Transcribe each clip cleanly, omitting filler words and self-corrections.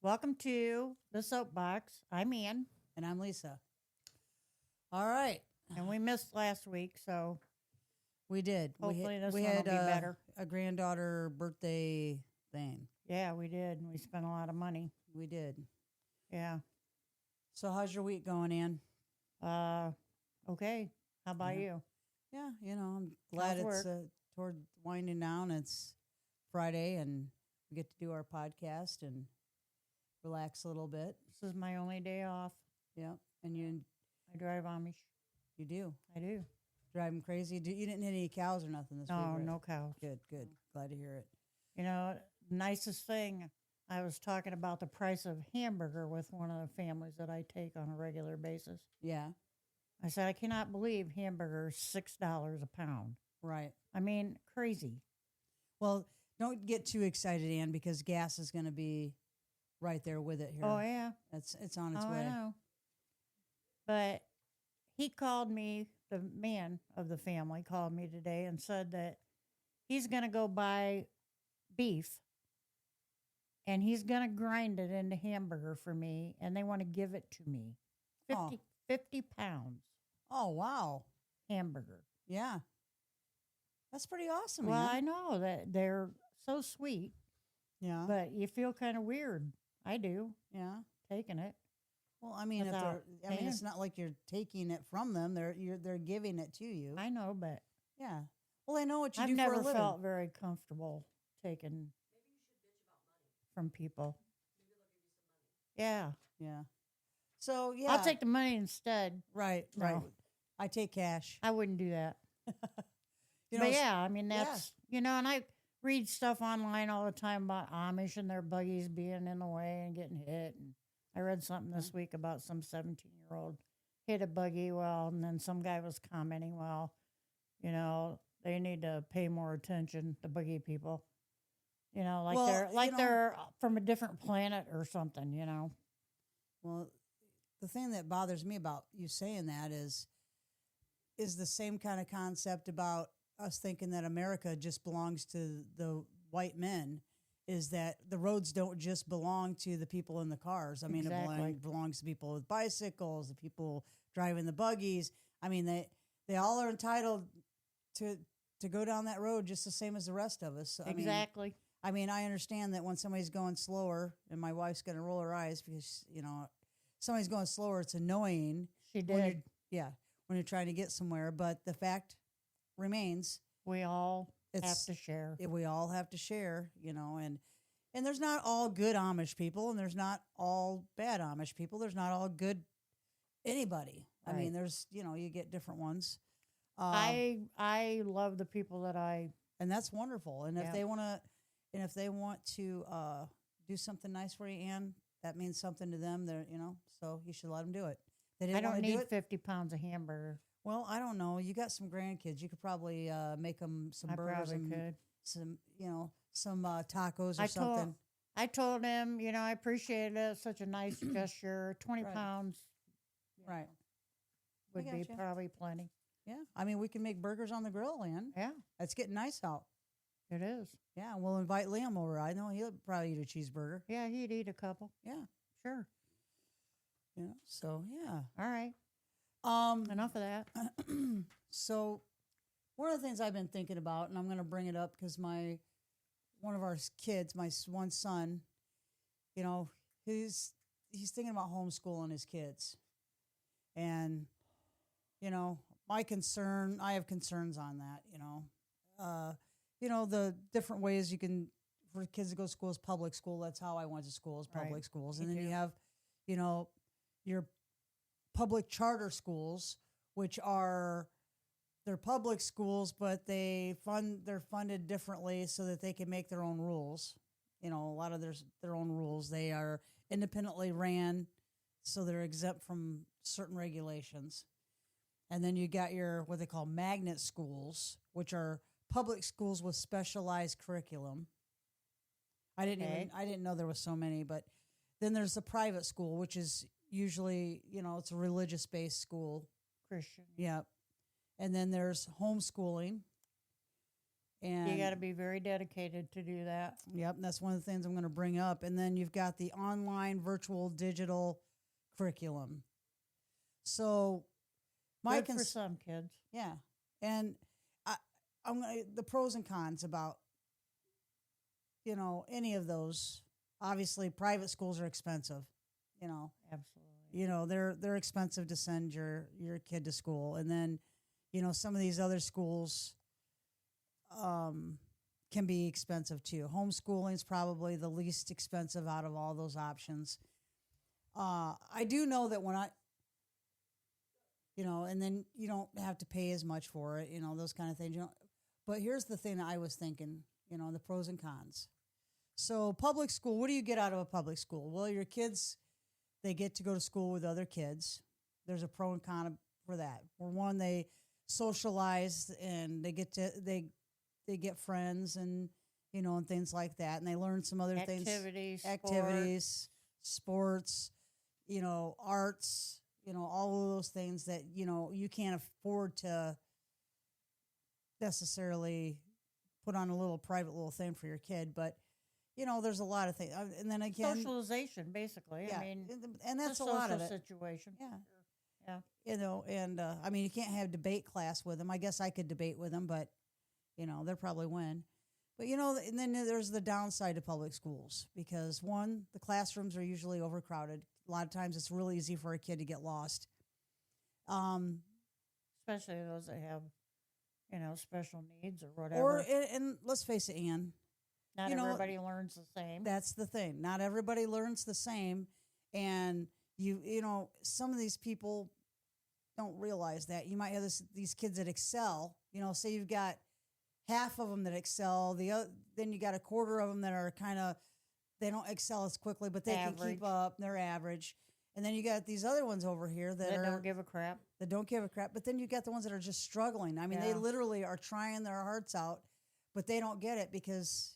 Welcome to the Soapbox. I'm Ann, And I'm Lisa. All right. and we missed last week, so We did. hopefully this we one will had be better. a granddaughter birthday thing. Yeah, we did. And we spent a lot of money. We did. Yeah. So how's your week going, Ann? Uh, okay. How about Yeah. you? Yeah, I'm glad How's it's toward winding down. It's Friday and we get to do our podcast and relax a little bit. This is my only day off. Yeah. And I drive Amish. you do. I do. Drive them crazy. You didn't hit any cows or nothing this week, No, right? no cows. Good. Glad to hear it. You know, nicest thing, I was talking about the price of hamburger with one of the families that I take on a regular basis. Yeah. I said, I cannot believe hamburger is $6 a pound. Right. I mean, crazy. Well, don't get too excited, Ann, because gas is going to be right there with it here. Oh, yeah. It's on its Oh, way. I know. But he called me, the man of the family called me today and said that he's going to go buy beef and he's going to grind it into hamburger for me and they want to give it to me. 50, Oh. 50 pounds Oh, wow. hamburger. Yeah. That's pretty awesome, Well, I man. know that they're so sweet, Yeah. but you feel kind of weird. I do, Yeah. taking it. Well, I mean, Without it's paying. not like you're taking it from them. They're giving it to you. I know, but Yeah. Well, I know what you I've do for never a living. felt very comfortable taking from people. Yeah. Yeah. So, yeah. I'll take the money instead. Right. No. I take cash. I wouldn't do that. You know, But yeah, I mean, yeah. that's, and I read stuff online all the time about Amish and their buggies being in the way and getting hit. And I read something this week about some 17-year-old hit a buggy. Well, and then some guy was commenting, well, they need to pay more attention, the buggy people. Like Well, they're from a different planet or something, Well, the thing that bothers me about you saying that is the same kind of concept about us thinking that America just belongs to the white men, is that the roads don't just belong to the people in the cars. I mean, Exactly. it belongs to people with bicycles, the people driving the buggies. I mean, they all are entitled to go down that road just the same as the rest of us. Exactly. I mean, I understand that when somebody's going slower, and my wife's going to roll her eyes because, somebody's going slower, it's annoying. She When you're, did. yeah, when you're trying to get somewhere. But the fact remains, We all have It's- to share. we all have to share, and there's not all good Amish people, and there's not all bad Amish people. There's not all good anybody. I Right. mean, there's, you get different ones. I love the people that And that's wonderful. And if Yeah. they want to do something nice for you, Ann, that means something to them. So you should let them do it. They I didn't don't want to do need it. 50 pounds of hamburger. Well, I don't know. You got some grandkids. You could probably make them some I burgers probably and could. some tacos or I something. I told him, I appreciate it. It's such a nice gesture. 20 Right. pounds Right. would be gotcha. probably plenty. Yeah. I mean, we can make burgers on the grill, Ann. Yeah, It's getting nice out. it is. Yeah. We'll invite Liam over. I know he'll probably eat a cheeseburger. Yeah, he'd eat a couple. Yeah. Sure. So, yeah. All right. Um, Enough of that. So, one of the things I've been thinking about, and I'm going to bring it up because one of our kids, one son, he's thinking about homeschooling his kids, and I have concerns on that. The different ways you can for kids to go to school is public school. That's how I went to school, is public Right. schools, Me and then you too. have, your public charter schools, which are they're public schools, but they're funded differently so that they can make their own rules. A lot of their own rules. They are independently ran, so they're exempt from certain regulations. And then you got your what they call magnet schools, which are public schools with specialized curriculum. I didn't know there was so many, but then there's the private school, which is usually, it's a religious-based school. Christian. Yeah. And then there's homeschooling. And You got to be very dedicated to do that. Yep, and that's one of the things I'm going to bring up. And then you've got the online virtual digital curriculum. So my Good for some kids. yeah, and I'm going the pros and cons about any of those. Obviously, private schools are expensive. Absolutely. They're expensive to send your kid to school, and then some of these other schools can be expensive too. Homeschooling is probably the least expensive out of all those options. I do know that when and then you don't have to pay as much for it, those kind of things. But here's the thing that I was thinking, the pros and cons. So public school, what do you get out of a public school? Well, your kids, they get to go to school with other kids. There's a pro and con for that. For one, they socialize and they get friends and and things like that, and they learn some other activities, sports, arts, all of those things that you can't afford to necessarily put on a little private little thing for your kid, but there's a lot of things, and then again, socialization, basically. yeah, I mean, and that's it's a lot of it. situation. Yeah, Yeah. And I mean, you can't have debate class with them. I guess I could debate with them, but they'll probably win. But and then there's the downside to public schools because one, the classrooms are usually overcrowded. A lot of times, it's really easy for a kid to get lost. Especially those that have, special needs or whatever. Or and let's face it, Ann. Not everybody learns the same. That's the thing. Not everybody learns the same, and some of these people don't realize that. You might have these kids that excel. Say you've got half of them that excel. Then you got a quarter of them that are kind of, they don't excel as quickly, but they can keep up. They're average. And then you got these other ones over here that don't give a crap. That don't give a crap. But then you got the ones that are just struggling. I mean, they literally are trying their hearts out, but they don't get it because,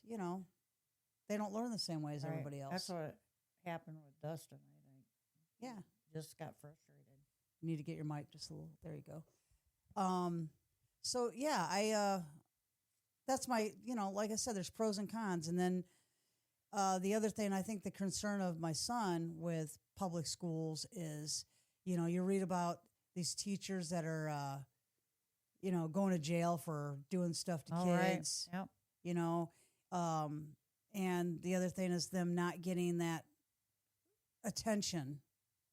they don't learn the same way as everybody else. That's what happened with Dustin, I think. Yeah. Just got frustrated. You need to get your mic just a little. There you go. So yeah, that's my, like I said, there's pros and cons. And then the other thing, I think the concern of my son with public schools is, you read about these teachers that are, going to jail for doing stuff to kids. Right. Yep. And the other thing is them not getting that attention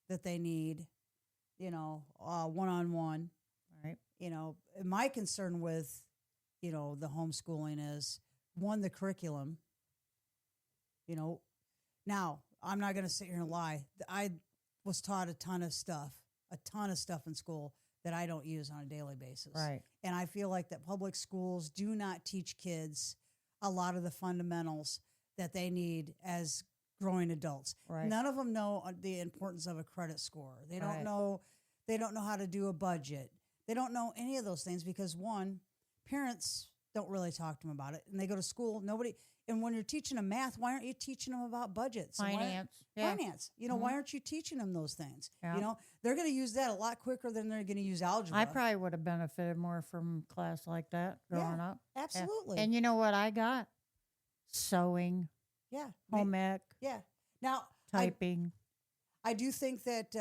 that they need, one-on-one. Right. My concern with, the homeschooling is, one, the curriculum. Now, I'm not going to sit here and lie. I was taught a ton of stuff in school that I don't use on a daily basis. Right. And I feel like that public schools do not teach kids a lot of the fundamentals that they need as growing adults. Right. None of them know the importance of a credit score. They don't Right. know. They don't know how to do a budget. They don't know any of those things because, one, parents don't really talk to them about it, and they go to school. And when you're teaching them math, why aren't you teaching them about budgets? Finance. Finance. Why aren't you teaching them those things? Yeah. They're going to use that a lot quicker than they're going to use algebra. I probably would have benefited more from class like that growing up. Absolutely. And you know what I got? Sewing, Yeah. home ec, Yeah. Now, typing. I do think that,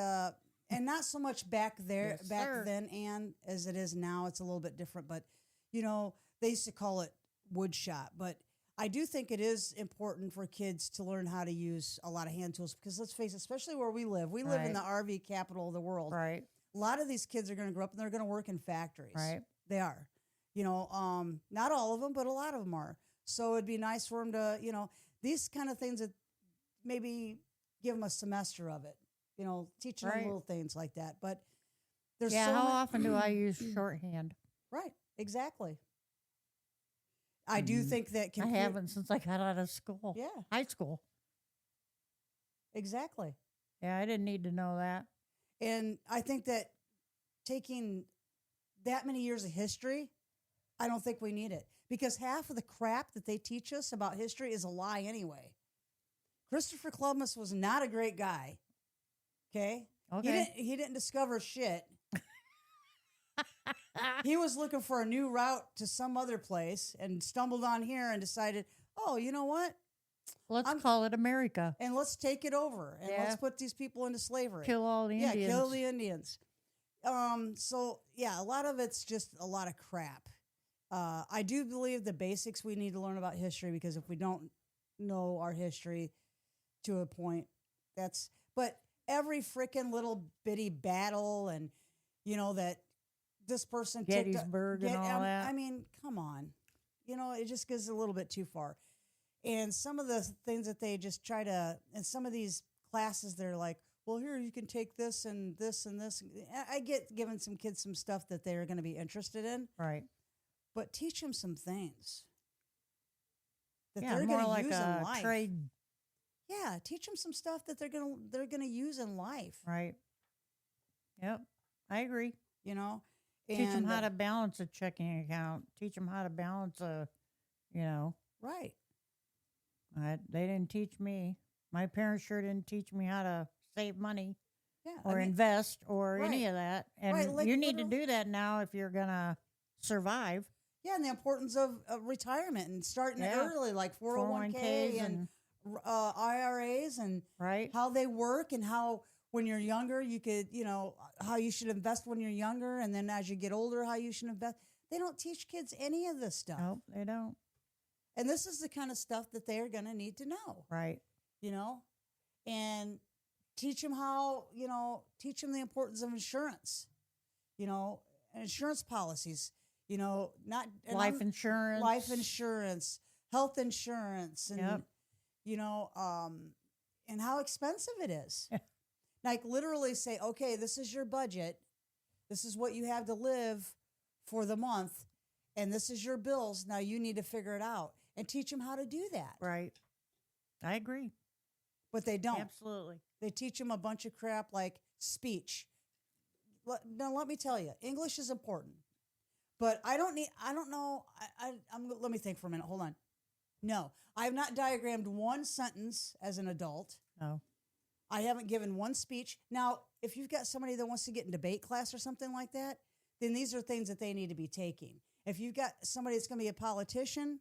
and not so much back Yes, sir. then, and as it is now, it's a little bit different. But they used to call it wood shop. But I do think it is important for kids to learn how to use a lot of hand tools because let's face it, especially where we live in the RV capital of the world. Right. A lot of these kids are going to grow up and they're going to work in factories. Right. They are. Not all of them, but a lot of them are. So it'd be nice for them to, these kind of things that maybe give them a semester of it, teaching them Right. little things like that. But there's Yeah. so How ma- often do I use shorthand? Right. Exactly. I do think that I haven't since I got out of school. Yeah, High school. exactly. Yeah, I didn't need to know that. And I think that taking that many years of history, I don't think we need it because half of the crap that they teach us about history is a lie anyway. Christopher Columbus was not a great guy. Okay? Okay. He didn't discover shit. He was looking for a new route to some other place and stumbled on here and decided, oh, you know what? Let's I'm- call it America. And let's take it over and Yeah. let's put these people into slavery. Kill all the yeah, Indians. kill the Indians. So yeah, a lot of it's just a lot of crap. I do believe the basics we need to learn about history, because if we don't know our history to a point, but every freaking little bitty battle and, that this person Gettysburg and all that. I mean, come on. It just goes a little bit too far. And some of the things that they just try to, and some of these classes, they're like, well, here, you can take this and this and this. I get giving some kids some stuff that they're going to be interested in, Right. but teach them some things that Yeah, they're more going to like use in a life. trade. Yeah, teach them some stuff that they're going to use in life. Right. Yep. I agree. And, Teach them how to balance a checking account. Teach them how to balance a, right. They didn't teach me. My parents sure didn't teach me how to save money Yeah, or invest or any right. of that. And Right, like you need to literal- do that now if you're going to survive. yeah, and the importance of retirement and starting Yeah. early, like 401k and IRAs, and right? how they work, and how when you're younger you could, how you should invest when you're younger, and then as you get older how you should invest. They don't teach kids any of this stuff. Nope, they don't. And this is the kind of stuff that they're going to need to know, Right. And teach them teach them the importance of insurance, insurance policies, not and Life I'm- insurance. life insurance, health insurance, and Yep. And how expensive it is. Like literally say, okay, this is your budget. This is what you have to live for the month, and this is your bills. Now you need to figure it out and teach them how to do that. Right. I agree. But they don't. Absolutely. They teach them a bunch of crap like speech. Now let me tell you, English is important, but I don't know. Let me think for a minute. Hold on. No, I have not diagrammed one sentence as an adult. No. I haven't given one speech. Now, if you've got somebody that wants to get in debate class or something like that, then these are things that they need to be taking. If you've got somebody that's going to be a politician,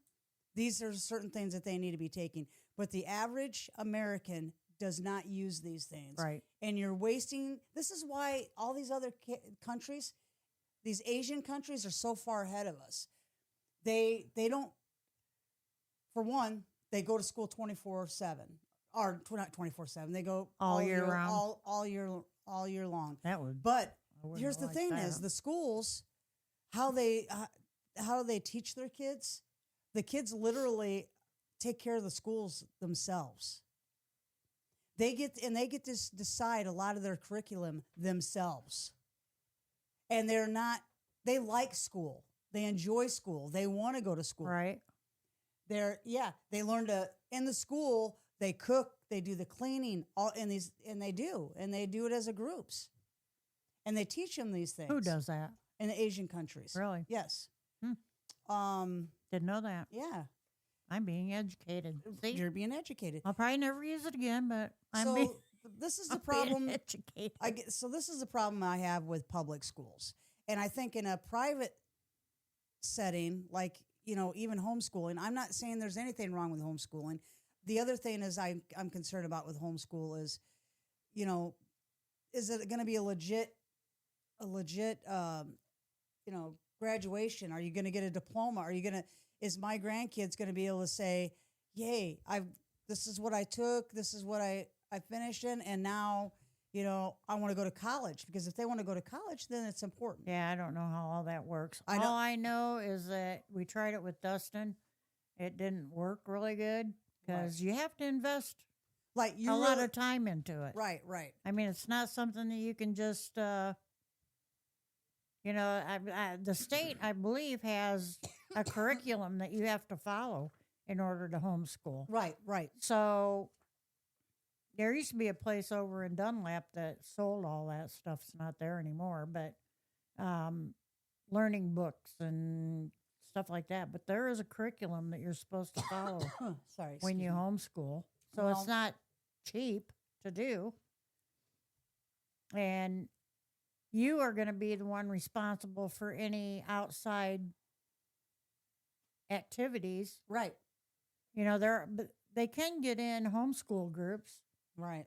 these are certain things that they need to be taking. But the average American does not use these things. Right. And you're wasting. This is why all these other countries, these Asian countries, are so far ahead of us. They don't. For one, they go to school 24/7, or not 24/7. They go All year round. all year long. That would. But I wouldn't here's the like thing: that. is the schools, how they teach their kids. The kids literally take care of the schools themselves. They get to decide a lot of their curriculum themselves, and they like school. They enjoy school. They want to go to school. Right. They learn in the school. They cook. They do the cleaning. And they do it as a groups, and they teach them these things. Who does that? In the Asian countries? Really? Yes. Didn't know that. Yeah. I'm being educated. See? You're being educated. I'll probably never use it again, but I'm So being, this is the I'm being problem. educated. So this is the problem I have with public schools, and I think in a private setting, like even homeschooling, I'm not saying there's anything wrong with homeschooling. The other thing is I'm concerned about with homeschool is, is it going to be a legit, graduation? Are you going to get a diploma? Is my grandkids going to be able to say, yay, this is what I took, this is what I finished in, and now, I want to go to college? Because if they want to go to college, then it's important. Yeah, I don't know how all that works. I All don't- I know is that we tried it with Dustin. It didn't work really good because you have to invest Like a lot of time into it. right. I mean, it's not something that you can just, the state, I believe, has a curriculum that you have to follow in order to homeschool. Right. So there used to be a place over in Dunlap that sold all that stuff. It's not there anymore, but learning books and stuff like that. But there is a curriculum that you're supposed to follow Sorry. when you excuse me. homeschool. So Well- it's not cheap to do. And you are going to be the one responsible for any outside activities. Right. But they can get in homeschool groups. Right.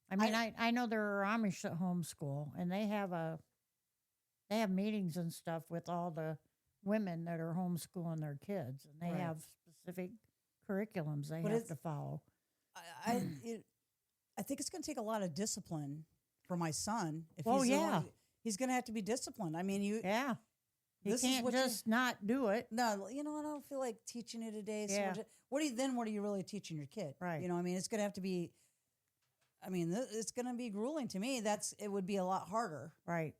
I mean, I know there are Amish that homeschool, and they have meetings and stuff with all the women that are homeschooling their kids, and they Right. have specific curriculums they But have it's- to follow. I think it's going to take a lot of discipline for my son. If Oh, he's the one- yeah. he's going to have to be disciplined. I mean, Yeah, you This is can't what you- just not do it. no, I don't feel like teaching it today. So Yeah. what are you really teaching your kid? Right. I mean, it's going to have to be. I mean, it's going to be grueling to me. It would be a lot harder. Right.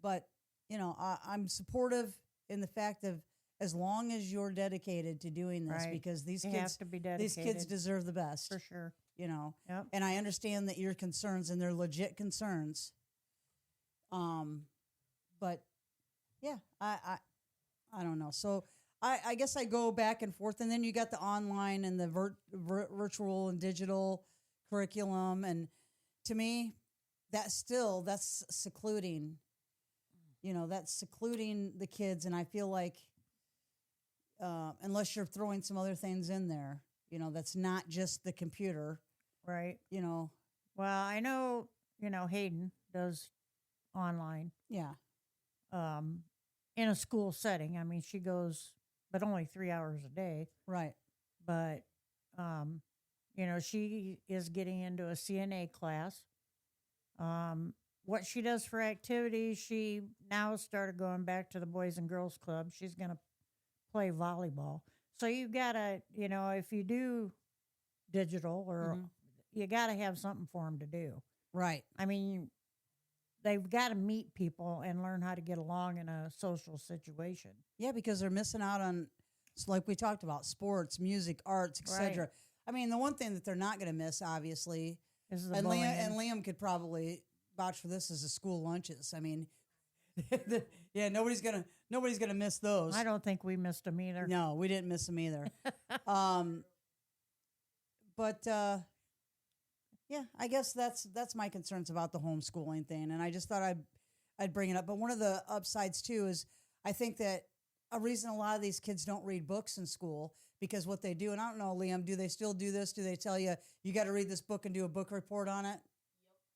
But I'm supportive in the fact of as long as you're dedicated to doing this, Right. because these You kids have to be these dedicated. kids deserve the best. for sure. Yep. And I understand that your concerns and they're legit concerns. But yeah, I don't know. So I guess I go back and forth, and then you got the online and the virtual and digital curriculum, and to me, that's secluding. That's secluding the kids, and I feel like unless you're throwing some other things in there, that's not just the computer. Right. You know, Well, I know, Hayden does online yeah, in a school setting. I mean, she goes, but only 3 hours a day. right, But, she is getting into a CNA class. What she does for activities, she now started going back to the Boys and Girls Club. She's going to play volleyball. So you got to, if you do digital or Mhm. you got to have something for them to do. right. I mean, they've got to meet people and learn how to get along in a social situation. Yeah, because they're missing out on, like we talked about, sports, music, arts, etc. I mean, the one thing that they're not going to miss, obviously, This is the and bullying. Liam could probably vouch for this, is the school lunches. I mean, yeah, nobody's gonna miss those. I don't think we missed them either. No, we didn't miss them either. But yeah, I guess that's my concerns about the homeschooling thing, and I just thought I'd bring it up. But one of the upsides too is I think that a reason a lot of these kids don't read books in school, because what they do, and I don't know, Liam, do they still do this? Do they tell you got to read this book and do a book report on it?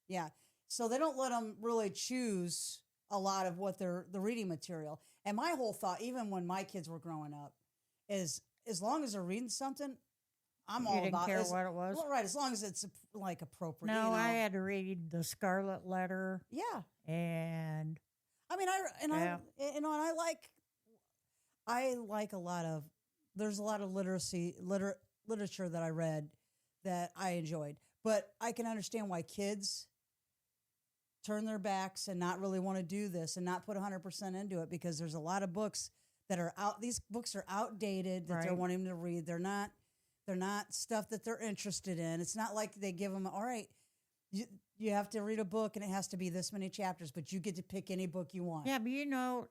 Yep. Yeah. So they don't let them really choose a lot of what the reading material. And my whole thought, even when my kids were growing up, is as long as they're reading something, I'm You all didn't about care it. what it was? Well, right, as long as it's like appropriate. No, I had to read The Scarlet Letter, Yeah, and I mean, Yeah. I like a lot of. There's a lot of literature that I read that I enjoyed, but I can understand why kids turn their backs and not really want to do this and not put 100% into it, because there's a lot of books that are out. These books are outdated that they're Right. wanting to read. They're not stuff that they're interested in. It's not like they give them, all right, you have to read a book and it has to be this many chapters, but you get to pick any book you want. yeah, but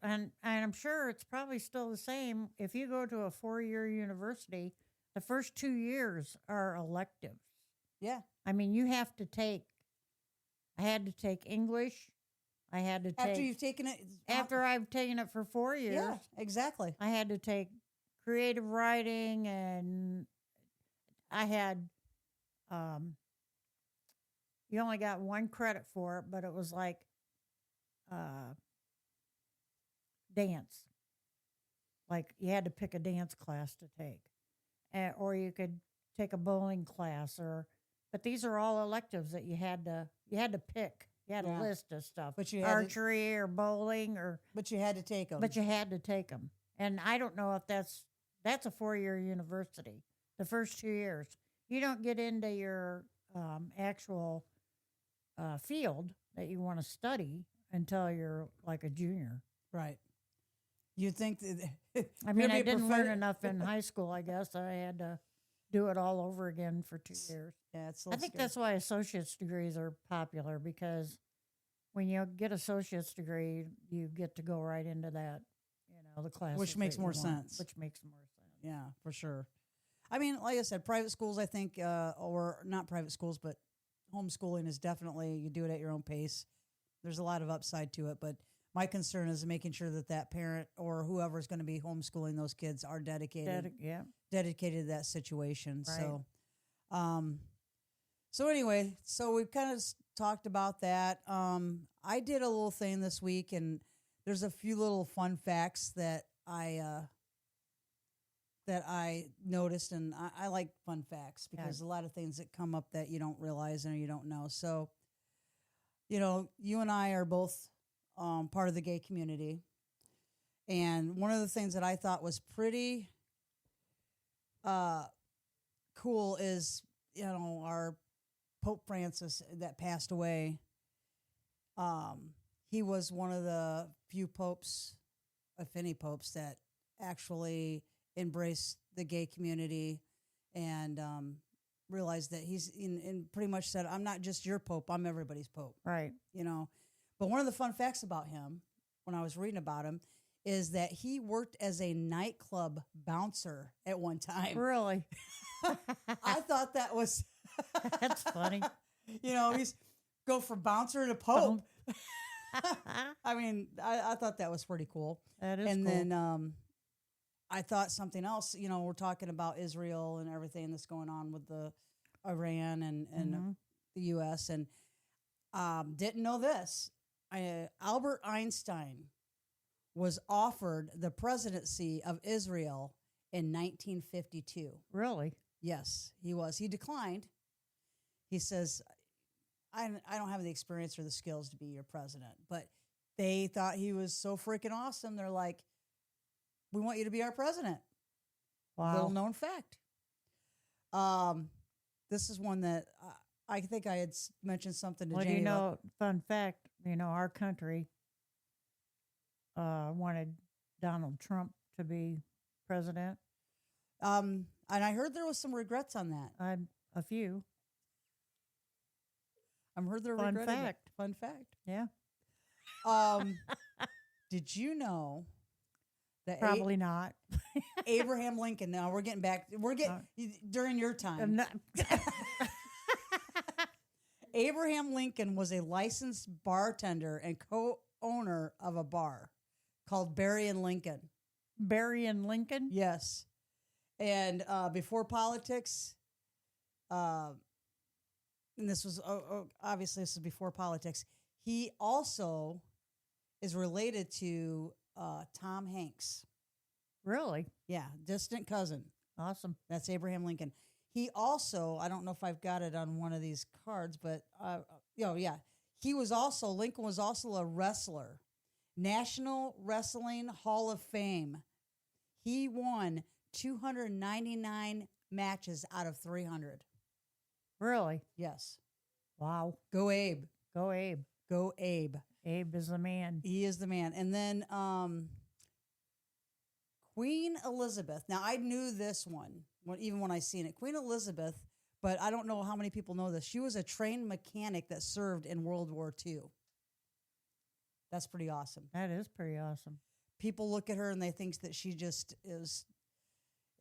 and I'm sure it's probably still the same. If you go to a 4-year university, the first 2 years are electives. Yeah. I mean, you have to take. I had to take English. I had to take After you've taken it. after I've taken it for 4 years. Yeah, exactly. I had to take creative writing, and I had you only got 1 credit for it, but it was like dance. Like you had to pick a dance class to take, or you could take a bowling class, but these are all electives that you had to pick. You had Yeah. a list of stuff, But you had to- archery or bowling But you had to take them. but you had to take them. And I don't know if that's a 4-year university. The first 2 years, you don't get into your actual field that you want to study until you're like a junior. Right. You think that? I mean, I didn't learn enough in high school. I guess I had to do it all over again for 2 years. Yeah, it's. a I little think scary. that's why associate's degrees are popular, because when you get associate's degree, you get to go right into that, the class. Which makes more sense. Which makes more sense. Yeah, for sure. I mean, like I said, private schools, I think, or not private schools, but homeschooling is definitely, you do it at your own pace. there's a lot of upside to it, but my concern is making sure that that parent or whoever's going to be homeschooling those kids are dedicated to that situation. Right. So anyway, so we kind of talked about that. I did a little thing this week, and there's a few little fun facts that I noticed, and I like fun facts because a lot of things that come up that you don't realize or you don't know. So, you and I are both part of the gay community, and one of the things that I thought was pretty cool is our Pope Francis that passed away. He was one of the few popes, if any popes, that actually embraced the gay community and realized that he's in pretty much said, I'm not just your pope, I'm everybody's pope. Right. But one of the fun facts about him, when I was reading about him, is that he worked as a nightclub bouncer at one time. Really? I thought that was That's funny. He's go from bouncer to pope. I mean, I thought that was pretty cool. That is and cool. then I thought something else, we're talking about Israel and everything that's going on with the Iran and the U.S. and didn't know this. Albert Einstein was offered the presidency of Israel in 1952. Really? Yes, he was. He declined. He says, I don't have the experience or the skills to be your president. But they thought he was so freaking awesome. They're like, we want you to be our president. Wow. Little known fact. This is one that I think I had mentioned something to Janie. Fun fact, our country wanted Donald Trump to be president. And I heard there was some regrets on that. A few. I've heard there were Fun regrets. fact. Fun fact. Yeah. Did you know that Probably not. Abraham Lincoln? Now we're getting back. During your time. Abraham Lincoln was a licensed bartender and co-owner of a bar called Barry and Lincoln. Barry and Lincoln? Yes. And before politics, and this was obviously this is before politics, he also is related to Tom Hanks. Really? Yeah, distant cousin. Awesome. That's Abraham Lincoln. He also, I don't know if I've got it on one of these cards, but yeah, Lincoln was also a wrestler, National Wrestling Hall of Fame. He won 299 matches out of 300. Really? Yes. Wow. Go Abe. Go Abe. Go Abe. Abe is the man. He is the man. And then Queen Elizabeth. Now, I knew this one, even when I seen it. Queen Elizabeth, but I don't know how many people know this. She was a trained mechanic that served in World War II. That's pretty awesome. That is pretty awesome. People look at her and they think that she just is.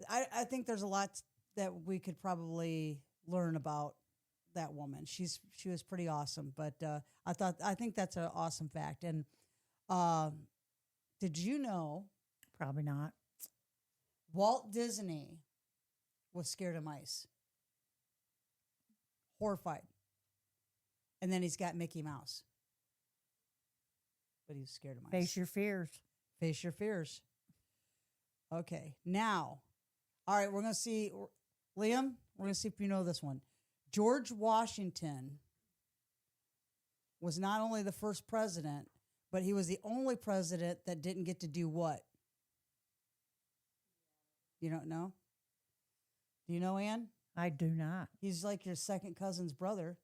I think there's a lot that we could probably learn about that woman. She was pretty awesome. But I think that's an awesome fact. And did you know? Probably not. Walt Disney was scared of mice. Horrified. And then he's got Mickey Mouse. But he's scared of mice. Face your fears. Face your fears. Okay. Now, all right, we're going to see, Liam, we're going to see if you know this one. George Washington was not only the first president, but he was the only president that didn't get to do what? You don't know? Do you know, Ann? I do not. He's like your second cousin's brother.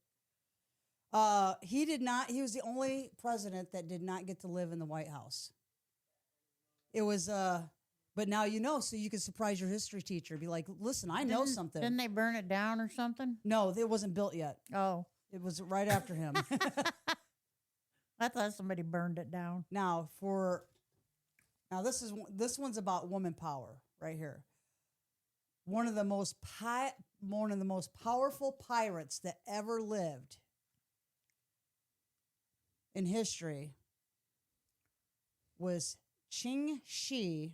He was the only president that did not get to live in the White House. It was, but now you know, so you can surprise your history teacher. Be like, listen, I know something. Didn't they burn it down or something? No, it wasn't built yet. Oh. It was right after him. I thought somebody burned it down. Now this one's about woman power right here. One of the most powerful pirates that ever lived in history was Qing Shi,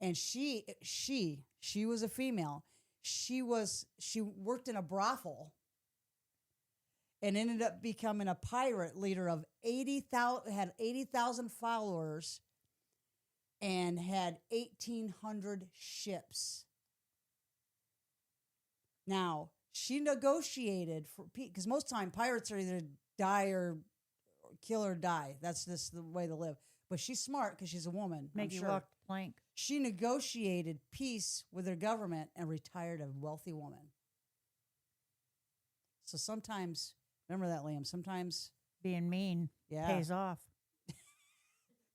and she was a female. She worked in a brothel and ended up becoming a pirate leader of 80,000, had 80,000 followers and had 1,800 ships. Now, she negotiated for because most time pirates are either die or kill or die. That's just the way to live. But she's smart because she's a woman. Make I'm you sure. walk the plank. She negotiated peace with her government and retired a wealthy woman. So sometimes, remember that, Liam. Sometimes, Being mean yeah, pays off.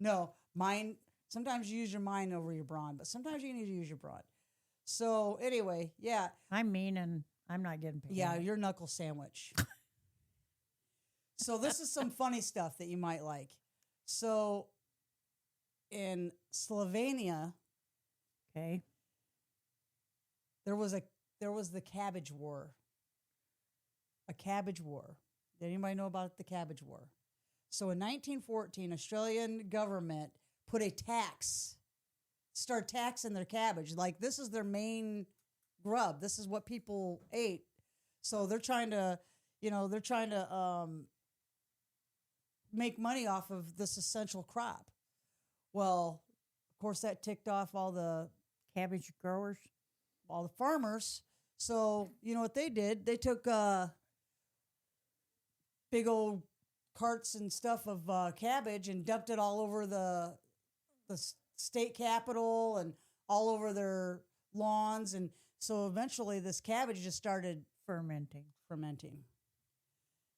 no, mind. Sometimes you use your mind over your brawn, but sometimes you need to use your brawn. So anyway, yeah, I'm mean and I'm not getting paid. yeah, off. your knuckle sandwich. So this is some funny stuff that you might like. So in Slovenia, Okay. there was the cabbage war. A cabbage war. Did anybody know about the cabbage war? So in 1914, Australian government put a tax, start taxing their cabbage. Like this is their main grub. This is what people ate. So they're trying to, make money off of this essential crop. Well, of course, that ticked off all the Cabbage growers. farmers. So you know what they did? They took big old carts and stuff of cabbage and dumped it all over the state capitol and all over their lawns, and so eventually this cabbage just started Fermenting.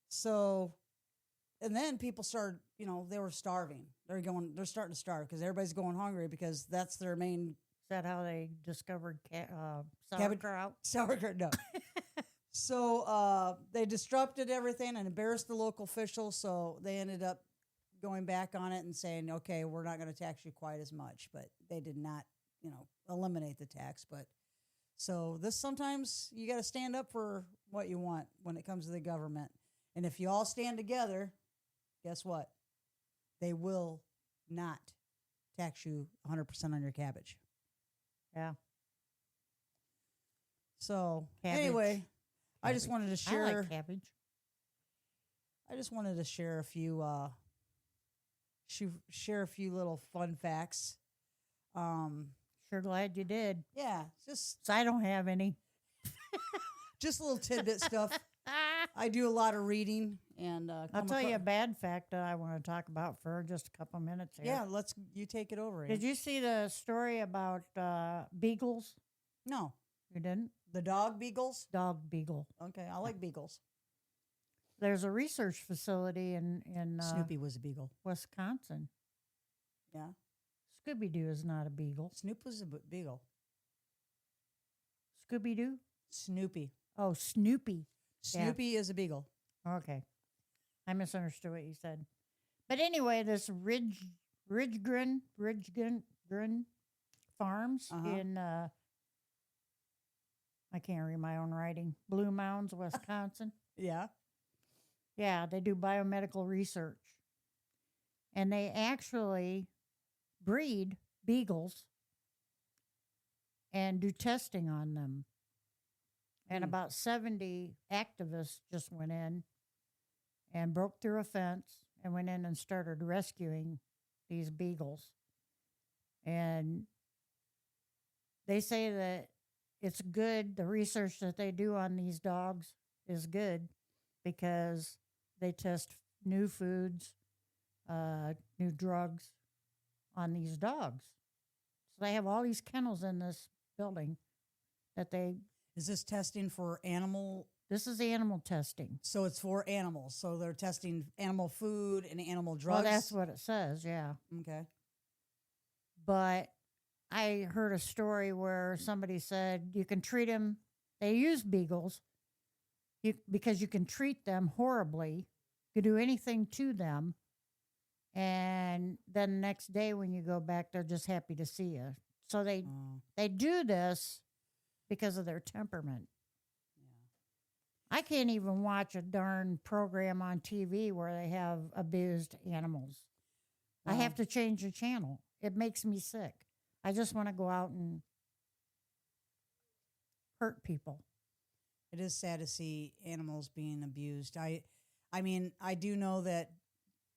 So, and then people started, they were starving. They're starting to starve because everybody's going hungry because that's their main Is that how they discovered Cabbage- sauerkraut? sauerkraut. No. So they disrupted everything and embarrassed the local officials. So they ended up going back on it and saying, okay, we're not going to tax you quite as much. But they did not, eliminate the tax. But so this sometimes you got to stand up for what you want when it comes to the government. And if you all stand together, guess what? They will not tax you 100% on your cabbage. Yeah. So Cabbage. anyway, I just Cabbage. wanted to share. I like cabbage. I just wanted to share a few share a few little fun facts. Sure glad you did. Yeah, just 'Cause I don't have any. little tidbit stuff. I do a lot of reading, and I'll tell you a bad fact that I want to talk about for just a couple minutes here. Yeah, you take it over. Did you see the story about beagles? No, You didn't? the dog beagles. Dog beagle. Okay, I like beagles. There's a research facility in Snoopy was a beagle. Wisconsin. Yeah, Scooby Doo is not a beagle. Snoop was a beagle. Scooby Doo? Snoopy. Oh, Snoopy. Yeah. Snoopy is a beagle. Okay. I misunderstood what you said. But anyway, this Ridgegren Farms Uh-huh. in I can't read my own writing. Blue Mounds, Wisconsin. Yeah. Yeah, they do biomedical research. And they actually breed beagles and do testing on them. And Hmm. about 70 activists just went in and broke through a fence and went in and started rescuing these beagles. And they say that it's good, the research that they do on these dogs is good because they test new foods, new drugs on these dogs. So they have all these kennels in this building that Is this testing for animal? this is animal testing. So it's for animals. So they're testing animal food and animal drugs. Well, that's what it says, yeah. Okay. But I heard a story where somebody said you can treat them, they use beagles because you can treat them horribly. You can do anything to them. And then the next day when you go back, they're just happy to see you. So they do this because of their temperament. I can't even watch a darn program on TV where they have abused animals. I Well, have to change the channel. It makes me sick. I just want to go out and hurt people. it is sad to see animals being abused. I mean, I do know that,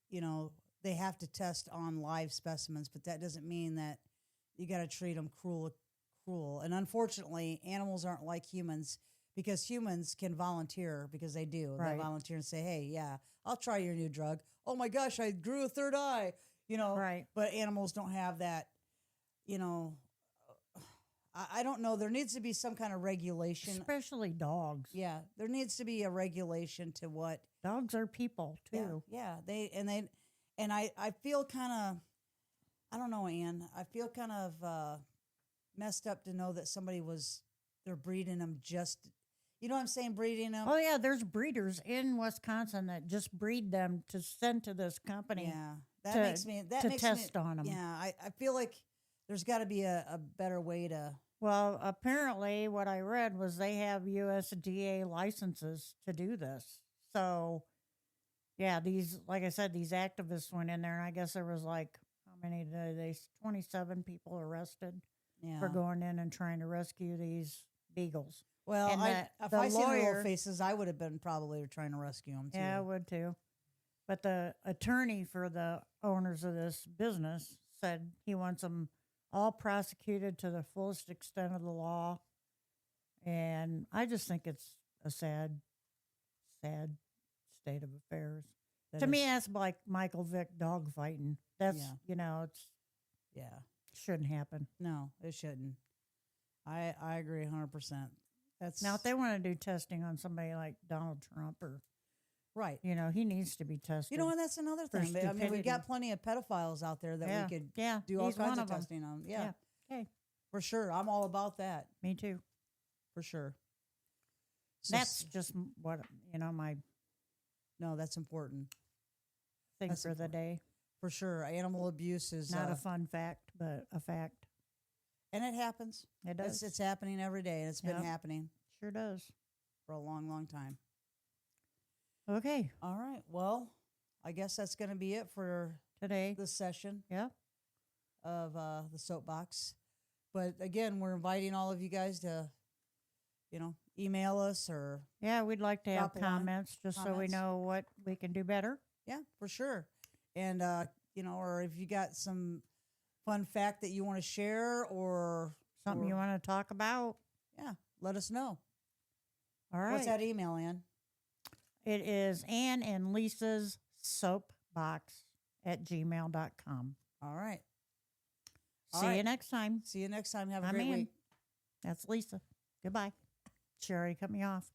you know, they have to test on live specimens, but that doesn't mean that you got to treat them cruel. And unfortunately, animals aren't like humans because humans can volunteer because they do. Right. They volunteer and say, "Hey, yeah, I'll try your new drug." Oh my gosh, I grew a third eye, you know. Right. But animals don't have that, you know. I don't know. There needs to be some kind of regulation. Especially dogs. Yeah, there needs to be a regulation to what. Dogs are people too. Yeah. I feel kind of, I don't know, Ann. I feel kind of messed up to know that they're breeding them just, you know what I'm saying, breeding them. Oh yeah, there's breeders in Wisconsin that just breed them to send to this company Yeah, that to- makes me to test on 'em. Yeah, I feel like there's got to be a better way to. Well, apparently, what I read was they have USDA licenses to do this. So, yeah, like I said, these activists went in there, and I guess there was like, how many did they? 27 people arrested Yeah. for going in and trying to rescue these beagles. Well, and if the I seen their lawyer- little faces, I would have been probably trying to rescue them too. Yeah, I would too. But the attorney for the owners of this business said he wants them all prosecuted to the fullest extent of the law. And I just think it's a sad state of affairs. That To me, is- that's like Michael Vick dog fighting. That's, Yeah. it's yeah. shouldn't happen. No, it shouldn't. I agree 100%. That's Now, if they want to do testing on somebody like Donald Trump or, right. he needs to be tested. You know, and that's another for thing. I mean, we've got stupidity. plenty of pedophiles out there that yeah. we could yeah, do all he's kinds one of them. testing on. Yeah, Okay, for sure. I'm all about that. me too. For sure. So That's just what, my no, that's important. thing That's for the day. For sure. Animal abuse is Not a fun fact, but a fact. and it happens. It does. It's happening every day, and it's been Yep. happening Sure does. for a long, long time. Okay, All right. Well, I guess that's going to be it for today. this session Yeah. of the soapbox. But again, we're inviting all of you guys to, email us or Yeah, we'd like to have Drop a line. comments just so we Comments. know what we can do better. yeah, for sure. And or if you got some fun fact that you want to share or Something you want to talk about. yeah, let us know. All right. What's that email, Ann? It is Ann and Lisa's soapbox at gmail.com. All right. All See you right. next time. See you next time. Have a I'm great Ann. week. That's Lisa. Goodbye. She already cut me off.